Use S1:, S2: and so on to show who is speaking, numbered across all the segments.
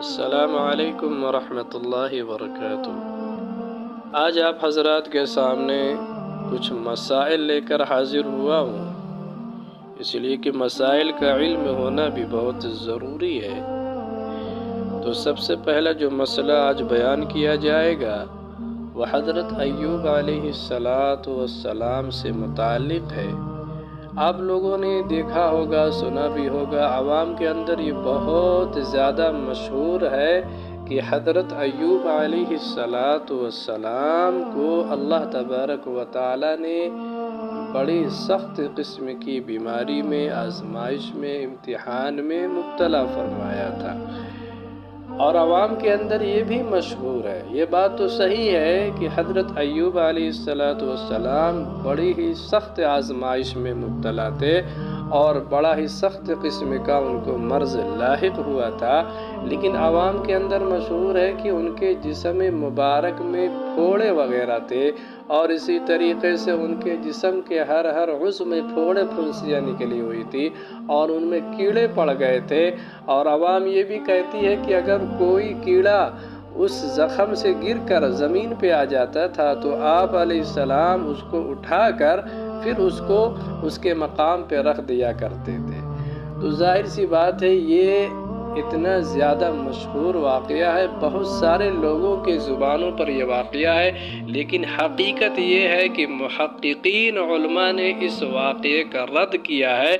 S1: السلام علیکم ورحمۃ اللہ وبرکاتہ۔ آج آپ حضرات کے سامنے کچھ مسائل لے کر حاضر ہوا ہوں، اس لیے کہ مسائل کا علم ہونا بھی بہت ضروری ہے۔ تو سب سے پہلا جو مسئلہ آج بیان کیا جائے گا وہ حضرت ایوب علیہ السلام سے متعلق ہے۔ آپ لوگوں نے دیکھا ہوگا، سنا بھی ہوگا، عوام کے اندر یہ بہت زیادہ مشہور ہے کہ حضرت ایوب علیہ السلام کو اللہ تبارک و تعالی نے بڑی سخت قسم کی بیماری میں، آزمائش میں، امتحان میں مبتلا فرمایا تھا، اور عوام کے اندر یہ بھی مشہور ہے۔ یہ بات تو صحیح ہے کہ حضرت ایوب علیہ السلام بڑی ہی سخت آزمائش میں مبتلا تھے اور بڑا ہی سخت قسم کا ان کو مرض لاحق ہوا تھا، لیکن عوام کے اندر مشہور ہے کہ ان کے جسم مبارک میں پھوڑے وغیرہ تھے، اور اسی طریقے سے ان کے جسم کے ہر عضو میں پھوڑے پھنسیاں نکلی ہوئی تھی اور ان میں کیڑے پڑ گئے تھے۔ اور عوام یہ بھی کہتی ہے کہ اگر کوئی کیڑا اس زخم سے گر کر زمین پہ آ جاتا تھا تو آپ علیہ السلام اس کو اٹھا کر پھر اس کو اس کے مقام پہ رکھ دیا کرتے تھے۔ تو ظاہر سی بات ہے یہ اتنا زیادہ مشہور واقعہ ہے، بہت سارے لوگوں کے زبانوں پر یہ واقعہ ہے، لیکن حقیقت یہ ہے کہ محققین علماء نے اس واقعے کا رد کیا ہے۔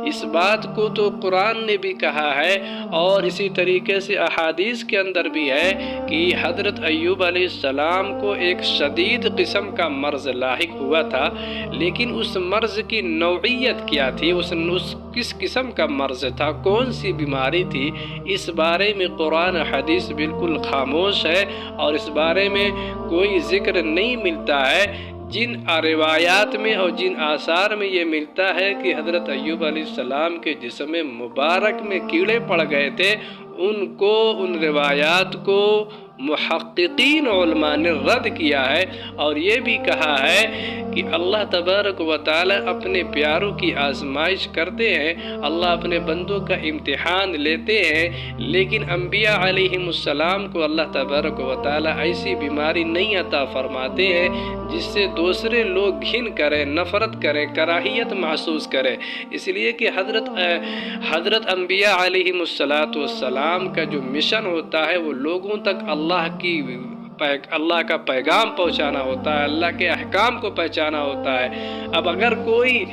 S1: اس بات کو تو قرآن نے بھی کہا ہے اور اسی طریقے سے احادیث کے اندر بھی ہے کہ حضرت ایوب علیہ السلام کو ایک شدید قسم کا مرض لاحق ہوا تھا، لیکن اس مرض کی نوعیت کیا تھی، اس کس قسم کا مرض تھا، کون سی بیماری تھی، اس بارے میں قرآن حدیث بالکل خاموش ہے اور اس بارے میں کوئی ذکر نہیں ملتا ہے۔ جن روایات میں اور جن آثار میں یہ ملتا ہے کہ حضرت ایوب علیہ السلام کے جسم مبارک میں کیڑے پڑ گئے تھے، ان روایات کو محققین علماء نے رد کیا ہے اور یہ بھی کہا ہے کہ اللہ تبارک و تعالی اپنے پیاروں کی آزمائش کرتے ہیں، اللہ اپنے بندوں کا امتحان لیتے ہیں، لیکن انبیاء علیہم السلام کو اللہ تبارک و تعالی ایسی بیماری نہیں عطا فرماتے ہیں جس سے دوسرے لوگ گھن کریں، نفرت کریں، کراہیت محسوس کریں۔ اس لیے کہ حضرت انبیاء علیہم السلام کا جو مشن ہوتا ہے وہ لوگوں تک اللہ کا پیغام پہنچانا ہوتا ہے، اللہ کے احکام کو پہنچانا ہوتا ہے۔ اب اگر کوئی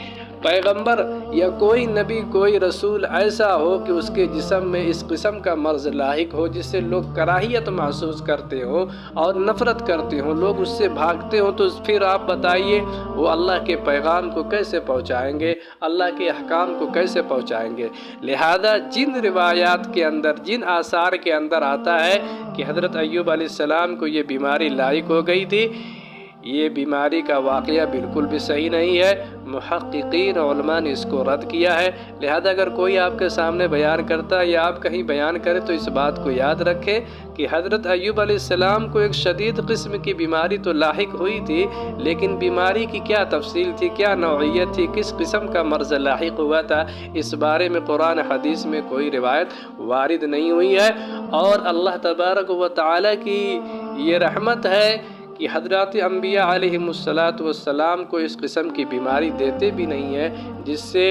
S1: پیغمبر یا کوئی نبی، کوئی رسول ایسا ہو کہ اس کے جسم میں اس قسم کا مرض لاحق ہو جس سے لوگ کراہیت محسوس کرتے ہوں اور نفرت کرتے ہوں، لوگ اس سے بھاگتے ہوں، تو پھر آپ بتائیے وہ اللہ کے پیغام کو کیسے پہنچائیں گے، اللہ کے احکام کو کیسے پہنچائیں گے؟ لہذا جن روایات کے اندر، جن آثار کے اندر آتا ہے کہ حضرت ایوب علیہ السلام کو یہ بیماری لاحق ہو گئی تھی، یہ بیماری کا واقعہ بالکل بھی صحیح نہیں ہے۔ محققین علماء نے اس کو رد کیا ہے۔ لہذا اگر کوئی آپ کے سامنے بیان کرتا ہے یا آپ کہیں بیان کرے تو اس بات کو یاد رکھیں کہ حضرت ایوب علیہ السلام کو ایک شدید قسم کی بیماری تو لاحق ہوئی تھی، لیکن بیماری کی کیا تفصیل تھی، کیا نوعیت تھی، کس قسم کا مرض لاحق ہوا تھا، اس بارے میں قرآن حدیث میں کوئی روایت وارد نہیں ہوئی ہے۔ اور اللہ تبارک و تعالی کی یہ رحمت ہے کہ حضرات انبیاء علیہم السلام کو اس قسم کی بیماری دیتے بھی نہیں ہے جس سے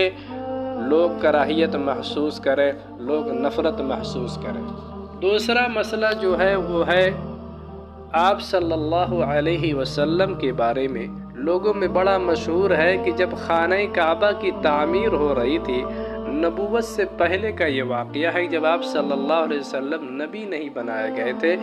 S1: لوگ کراہیت محسوس کریں، لوگ نفرت محسوس کریں۔ دوسرا مسئلہ جو ہے وہ ہے آپ صلی اللہ علیہ وسلم کے بارے میں۔ لوگوں میں بڑا مشہور ہے کہ جب خانہ کعبہ کی تعمیر ہو رہی تھی، نبوت سے پہلے کا یہ واقعہ ہے، جب آپ صلی اللہ علیہ وسلم نبی نہیں بنائے گئے تھے،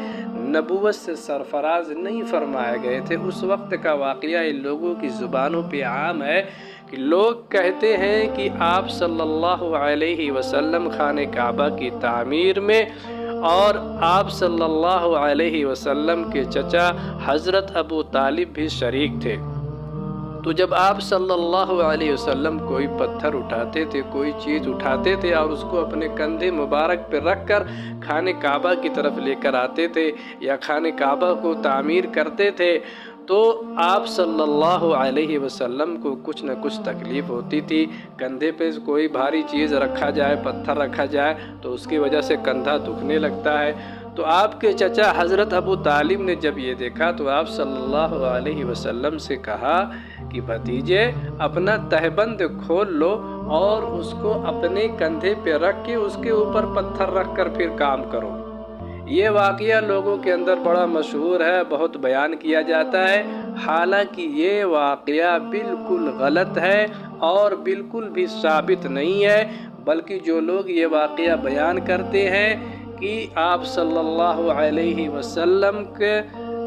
S1: نبوت سے سرفراز نہیں فرمائے گئے تھے، اس وقت کا واقعہ ان لوگوں کی زبانوں پہ عام ہے کہ لوگ کہتے ہیں کہ آپ صلی اللہ علیہ وسلم خانہ کعبہ کی تعمیر میں اور آپ صلی اللہ علیہ وسلم کے چچا حضرت ابو طالب بھی شریک تھے۔ تو جب آپ صلی اللہ علیہ وسلم کوئی پتھر اٹھاتے تھے، کوئی چیز اٹھاتے تھے اور اس کو اپنے کندھے مبارک پہ رکھ کر خانہ کعبہ کی طرف لے کر آتے تھے یا خانہ کعبہ کو تعمیر کرتے تھے، تو آپ صلی اللہ علیہ وسلم کو کچھ نہ کچھ تکلیف ہوتی تھی، کندھے پہ کوئی بھاری چیز رکھا جائے، پتھر رکھا جائے تو اس کی وجہ سے کندھا دکھنے لگتا ہے۔ تو آپ کے چچا حضرت ابو طالب نے جب یہ دیکھا تو آپ صلی اللہ علیہ وسلم سے کہا کہ بھتیجے اپنا تہبند کھول لو اور اس کو اپنے کندھے پہ رکھ کے اس کے اوپر پتھر رکھ کر پھر کام کرو۔ یہ واقعہ لوگوں کے اندر بڑا مشہور ہے، بہت بیان کیا جاتا ہے، حالانکہ یہ واقعہ بالکل غلط ہے اور بالکل بھی ثابت نہیں ہے، بلکہ جو لوگ یہ واقعہ بیان کرتے ہیں کہ آپ صلی اللہ علیہ وسلم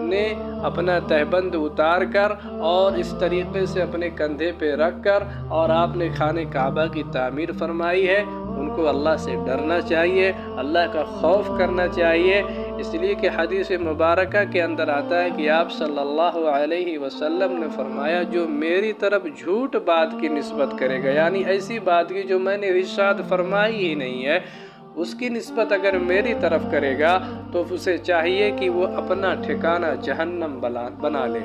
S1: نے اپنا تہبند اتار کر اور اس طریقے سے اپنے کندھے پہ رکھ کر اور آپ نے خانہ کعبہ کی تعمیر فرمائی ہے، ان کو اللہ سے ڈرنا چاہیے، اللہ کا خوف کرنا چاہیے، اس لیے کہ حدیث مبارکہ کے اندر آتا ہے کہ آپ صلی اللہ علیہ وسلم نے فرمایا جو میری طرف جھوٹ بات کی نسبت کرے گا، یعنی ایسی بات کی جو میں نے ارشاد فرمائی ہی نہیں ہے، اس کی نسبت اگر میری طرف کرے گا تو اسے چاہیے کہ وہ اپنا ٹھکانہ جہنم بنا لے۔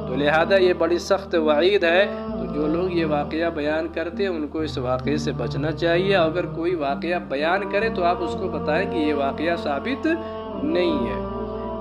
S1: تو لہذا یہ بڑی سخت وعید ہے، تو جو لوگ یہ واقعہ بیان کرتے ہیں ان کو اس واقعے سے بچنا چاہیے۔ اگر کوئی واقعہ بیان کرے تو آپ اس کو بتائیں کہ یہ واقعہ ثابت نہیں ہے۔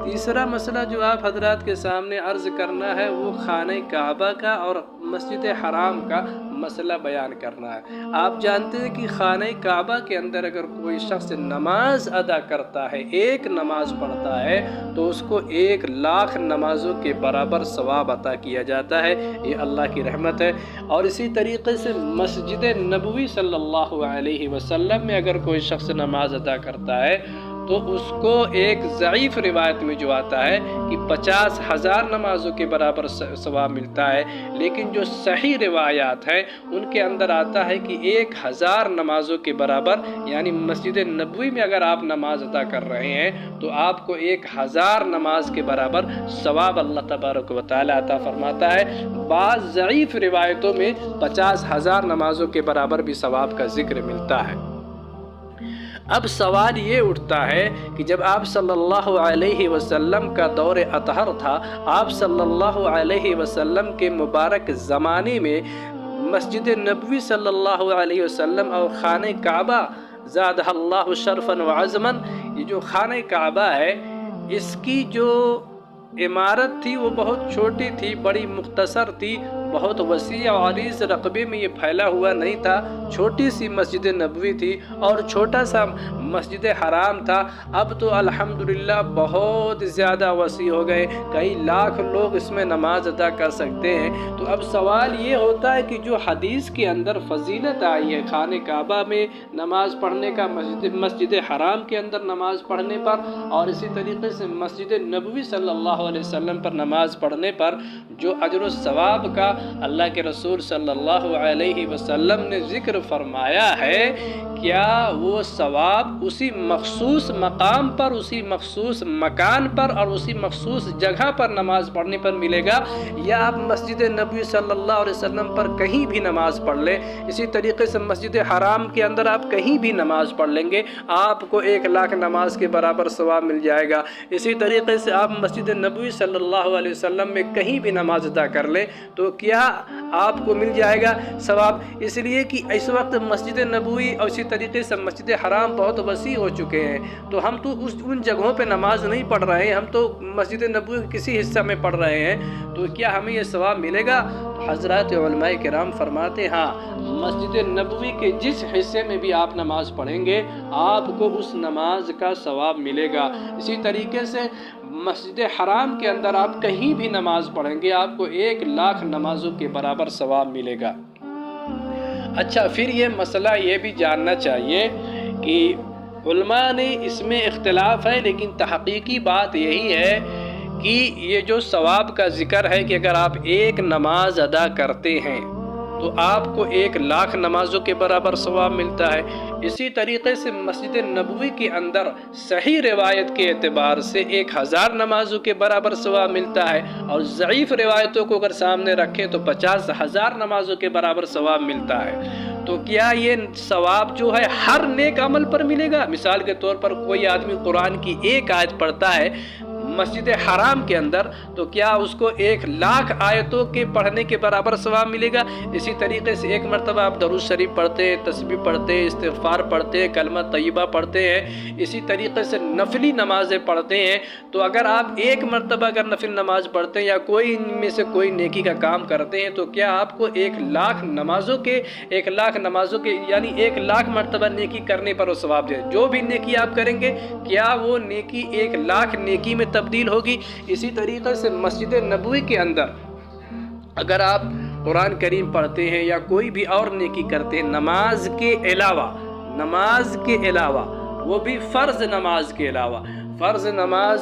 S1: تیسرا مسئلہ جو آپ حضرات کے سامنے عرض کرنا ہے وہ خانہ کعبہ کا اور مسجد حرام کا مسئلہ بیان کرنا ہے۔ آپ جانتے ہیں کہ خانہ کعبہ کے اندر اگر کوئی شخص نماز ادا کرتا ہے، ایک نماز پڑھتا ہے تو اس کو 1,00,000 نمازوں کے برابر ثواب عطا کیا جاتا ہے، یہ اللہ کی رحمت ہے۔ اور اسی طریقے سے مسجد نبوی صلی اللہ علیہ وسلم میں اگر کوئی شخص نماز ادا کرتا ہے تو اس کو ایک ضعیف روایت میں جو آتا ہے کہ 50,000 نمازوں کے برابر ثواب ملتا ہے، لیکن جو صحیح روایات ہیں ان کے اندر آتا ہے کہ 1,000 نمازوں کے برابر، یعنی مسجد نبوی میں اگر آپ نماز ادا کر رہے ہیں تو آپ کو 1,000 نماز کے برابر ثواب اللہ تبارک و تعالی عطا فرماتا ہے۔ بعض ضعیف روایتوں میں 50,000 نمازوں کے برابر بھی ثواب کا ذکر ملتا ہے۔ اب سوال یہ اٹھتا ہے کہ جب آپ صلی اللہ علیہ وسلم کا دور اطہر تھا، آپ صلی اللہ علیہ وسلم کے مبارک زمانے میں مسجد نبوی صلی اللہ علیہ وسلم اور خانہ کعبہ زادہ اللہ شرفاً وعظماً، یہ جو خانہ کعبہ ہے اس کی جو عمارت تھی وہ بہت چھوٹی تھی، بڑی مختصر تھی، بہت وسیع و عریض رقبے میں یہ پھیلا ہوا نہیں تھا، چھوٹی سی مسجد نبوی تھی اور چھوٹا سا مسجد حرام تھا۔ اب تو الحمدللہ بہت زیادہ وسیع ہو گئے، کئی لاکھ لوگ اس میں نماز ادا کر سکتے ہیں۔ تو اب سوال یہ ہوتا ہے کہ جو حدیث کے اندر فضیلت آئی ہے خانہ کعبہ میں نماز پڑھنے کا، مسجد حرام کے اندر نماز پڑھنے پر، اور اسی طریقے سے مسجد نبوی صلی اللہ علیہ وسلم پر نماز پڑھنے پر جو اجر و ثواب کا اللہ کے رسول صلی اللہ علیہ وسلم نے ذکر فرمایا ہے، کیا وہ ثواب اسی مخصوص مقام پر، اسی مخصوص مکان پر اور اسی مخصوص جگہ پر نماز پڑھنے پر ملے گا، یا آپ مسجد نبوی صلی اللہ علیہ وسلم پر کہیں بھی نماز پڑھ لیں، اسی طریقے سے مسجد حرام کے اندر آپ کہیں بھی نماز پڑھ لیں گے آپ کو 1,00,000 نماز کے برابر ثواب مل جائے گا۔ اسی طریقے سے آپ مسجد نبوی صلی اللہ علیہ وسلم میں کہیں بھی نماز ادا کر لیں تو کیا آپ کو مل جائے گا ثواب؟ اس لیے کہ اس وقت مسجد نبوی اور اسی طریقے سے مسجد حرام بہت وسیع ہو چکے ہیں، تو ہم تو ان جگہوں پہ نماز نہیں پڑھ رہے ہیں، ہم تو مسجد نبوی کسی حصہ میں پڑھ رہے ہیں، تو کیا ہمیں یہ ثواب ملے گا؟ حضرات علماء کرام فرماتے ہیں ہاں، مسجد نبوی کے جس حصے میں بھی آپ نماز پڑھیں گے آپ کو اس نماز کا ثواب ملے گا۔ اسی طریقے سے مسجد حرام کے اندر آپ کہیں بھی نماز پڑھیں گے آپ کو 1,00,000 نمازوں کے برابر ثواب ملے گا۔ اچھا، پھر یہ مسئلہ یہ بھی جاننا چاہیے کہ علماء نے اس میں اختلاف ہے، لیکن تحقیقی بات یہی ہے کہ یہ جو ثواب کا ذکر ہے کہ اگر آپ ایک نماز ادا کرتے ہیں تو آپ کو 1,00,000 نمازوں کے برابر ثواب ملتا ہے۔ اسی طریقے سے مسجد نبوی کے اندر صحیح روایت کے اعتبار سے 1,000 نمازوں کے برابر ثواب ملتا ہے، اور ضعیف روایتوں کو اگر سامنے رکھیں تو 50,000 نمازوں کے برابر ثواب ملتا ہے۔ تو کیا یہ ثواب جو ہے ہر نیک عمل پر ملے گا؟ مثال کے طور پر کوئی آدمی قرآن کی ایک آیت پڑھتا ہے، مسجد حرام کے اندر تو کیا اس کو 1,00,000 آیتوں کے پڑھنے کے برابر ثواب ملے گا؟ اسی طریقے سے ایک مرتبہ آپ درود شریف پڑھتے ہیں، تسبیح پڑھتے ہیں، استغفار پڑھتے ہیں، کلمہ طیبہ پڑھتے ہیں، اسی طریقے سے نفلی نمازیں پڑھتے ہیں، تو اگر آپ ایک مرتبہ اگر نفل نماز پڑھتے ہیں یا کوئی ان میں سے کوئی نیکی کا کام کرتے ہیں تو کیا آپ کو 1,00,000 نمازوں کے یعنی 1,00,000 مرتبہ نیکی کرنے پر وہ ثواب دے؟ جو بھی نیکی آپ کریں گے کیا وہ نیکی 1,00,000 نیکی میں تبدیل ہوگی؟ اسی طریقے سے مسجد نبوی کے اندر اگر آپ قرآن کریم پڑھتے ہیں یا کوئی بھی اور نیکی کرتے ہیں نماز کے علاوہ وہ بھی فرض نماز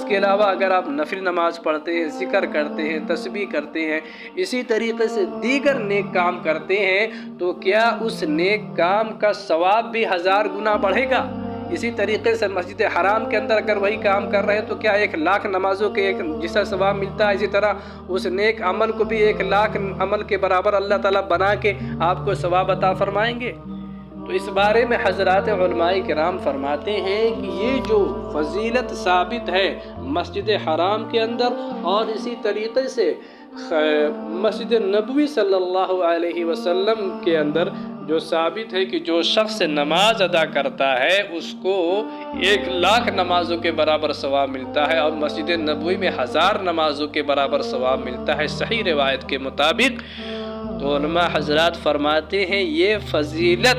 S1: کے علاوہ اگر آپ نفل نماز پڑھتے ہیں، ذکر کرتے ہیں، تسبیح کرتے ہیں، اسی طریقے سے دیگر نیک کام کرتے ہیں تو کیا اس نیک کام کا ثواب بھی 1000 گنا بڑھے گا؟ اسی طریقے سے مسجد حرام کے اندر اگر وہی کام کر رہے ہیں تو کیا 1,00,000 نمازوں کے ایک جیسا ثواب ملتا ہے؟ اسی طرح اس نیک عمل کو بھی 1,00,000 عمل کے برابر اللہ تعالیٰ بنا کے آپ کو ثواب عطا فرمائیں گے۔ تو اس بارے میں حضرات علماء کرام فرماتے ہیں کہ یہ جو فضیلت ثابت ہے مسجد حرام کے اندر اور اسی طریقے سے مسجد نبوی صلی اللہ علیہ وسلم کے اندر جو ثابت ہے کہ جو شخص نماز ادا کرتا ہے اس کو 1,00,000 نمازوں کے برابر ثواب ملتا ہے اور مسجد نبوی میں 1000 نمازوں کے برابر ثواب ملتا ہے صحیح روایت کے مطابق۔ تو علماء حضرات فرماتے ہیں یہ فضیلت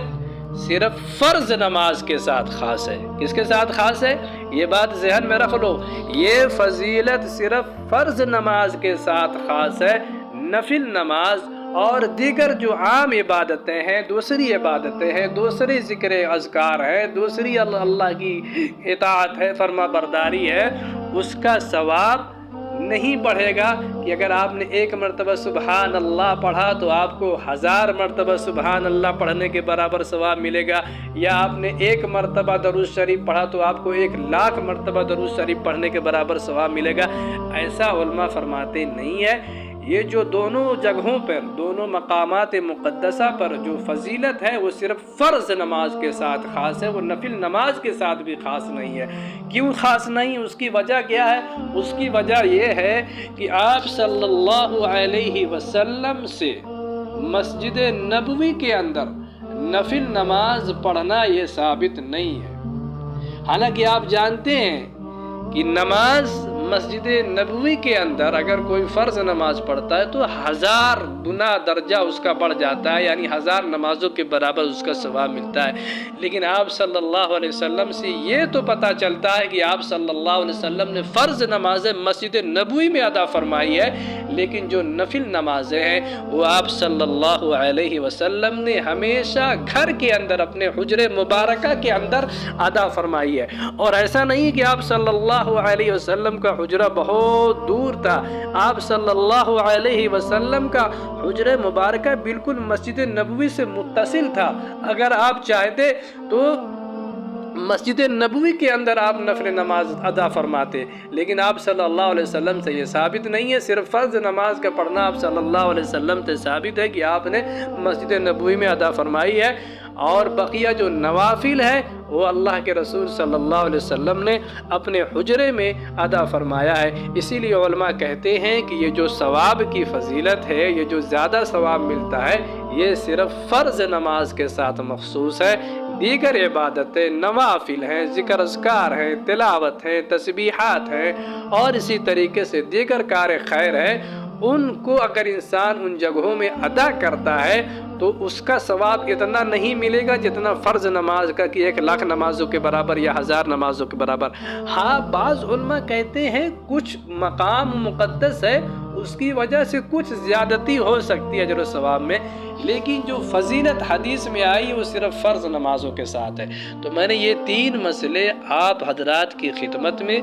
S1: صرف فرض نماز کے ساتھ خاص ہے۔ کس کے ساتھ خاص ہے؟ یہ بات ذہن میں رکھ لو، یہ فضیلت صرف فرض نماز کے ساتھ خاص ہے۔ نفل نماز اور دیگر جو عام عبادتیں ہیں، دوسری عبادتیں ہیں، دوسری ذکر اذکار ہے، دوسری اللہ کی اطاعت ہے، فرما برداری ہے، اس کا ثواب نہیں بڑھے گا کہ اگر آپ نے 1 مرتبہ سبحان اللہ پڑھا تو آپ کو 1000 مرتبہ سبحان اللہ پڑھنے کے برابر ثواب ملے گا، یا آپ نے 1 مرتبہ درود شریف پڑھا تو آپ کو 1,00,000 مرتبہ درود شریف پڑھنے کے برابر ثواب ملے گا۔ ایسا علماء فرماتے نہیں ہے۔ یہ جو دونوں جگہوں پر، دونوں مقامات مقدسہ پر جو فضیلت ہے وہ صرف فرض نماز کے ساتھ خاص ہے، وہ نفل نماز کے ساتھ بھی خاص نہیں ہے۔ کیوں خاص نہیں؟ اس کی وجہ کیا ہے؟ اس کی وجہ یہ ہے کہ آپ صلی اللہ علیہ وسلم سے مسجد نبوی کے اندر نفل نماز پڑھنا یہ ثابت نہیں ہے۔ حالانکہ آپ جانتے ہیں کہ نماز مسجد نبوی کے اندر اگر کوئی فرض نماز پڑھتا ہے تو 1000 گنا درجہ اس کا بڑھ جاتا ہے، یعنی 1000 نمازوں کے برابر اس کا ثواب ملتا ہے۔ لیکن آپ صلی اللہ علیہ وسلم سے یہ تو پتہ چلتا ہے کہ آپ صلی اللہ علیہ وسلم نے فرض نمازیں مسجد نبوی میں ادا فرمائی ہے، لیکن جو نفل نمازیں ہیں وہ آپ صلی اللہ علیہ وسلم نے ہمیشہ گھر کے اندر اپنے حجرے مبارکہ کے اندر ادا فرمائی ہے۔ اور ایسا نہیں کہ آپ صلی اللہ علیہ وسلم کا حجرہ بہت دور تھا، آپ صلی اللہ علیہ وسلم کا حجرہ مبارکہ بالکل مسجد نبوی سے متصل تھا۔ اگر آپ چاہتے تو مسجد نبوی کے اندر آپ نفل نماز ادا فرماتے، لیکن آپ صلی اللہ علیہ وسلم سے یہ ثابت نہیں ہے۔ صرف فرض نماز کا پڑھنا آپ صلی اللہ علیہ وسلم سے ثابت ہے کہ آپ نے مسجد نبوی میں ادا فرمائی ہے، اور بقیہ جو نوافل ہے وہ اللہ کے رسول صلی اللہ علیہ وسلم نے اپنے حجرے میں ادا فرمایا ہے۔ اسی لیے علماء کہتے ہیں کہ یہ جو ثواب کی فضیلت ہے، یہ جو زیادہ ثواب ملتا ہے، یہ صرف فرض نماز کے ساتھ مخصوص ہے۔ دیگر عبادتیں نوافل ہیں، ذکر اذکار ہیں، تلاوت ہیں، تسبیحات ہیں، اور اسی طریقے سے دیگر کار خیر ہیں، ان کو اگر انسان ان جگہوں میں ادا کرتا ہے تو اس کا ثواب اتنا نہیں ملے گا جتنا فرض نماز کا کہ 1,00,000 نمازوں کے برابر یا 1000 نمازوں کے برابر۔ ہاں، بعض علماء کہتے ہیں کچھ مقام مقدس ہے، اس کی وجہ سے کچھ زیادتی ہو سکتی ہے اجر و ثواب میں، لیکن جو فضیلت حدیث میں آئی وہ صرف فرض نمازوں کے ساتھ ہے۔ تو میں نے یہ 3 مسئلے آپ حضرات کی خدمت میں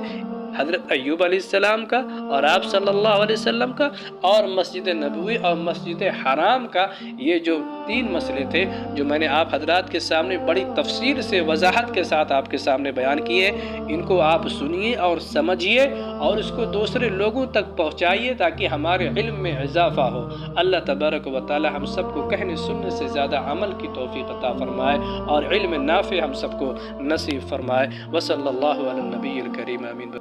S1: حضرت ایوب علیہ السلام کا اور آپ صلی اللہ علیہ وسلم کا اور مسجد نبوی اور مسجد حرام کا، یہ جو 3 مسئلے تھے جو میں نے آپ حضرات کے سامنے بڑی تفصیل سے وضاحت کے ساتھ آپ کے سامنے بیان کیے، ان کو آپ سنیے اور سمجھیے اور اس کو دوسرے لوگوں تک پہنچائیے تاکہ ہمارے علم میں اضافہ ہو۔ اللہ تبارک و تعالی ہم سب کو کہنے سننے سے زیادہ عمل کی توفیق عطا فرمائے اور علم نافع ہم سب کو نصیب فرمائے۔ وصلی اللہ علی النبی الکریم، آمین۔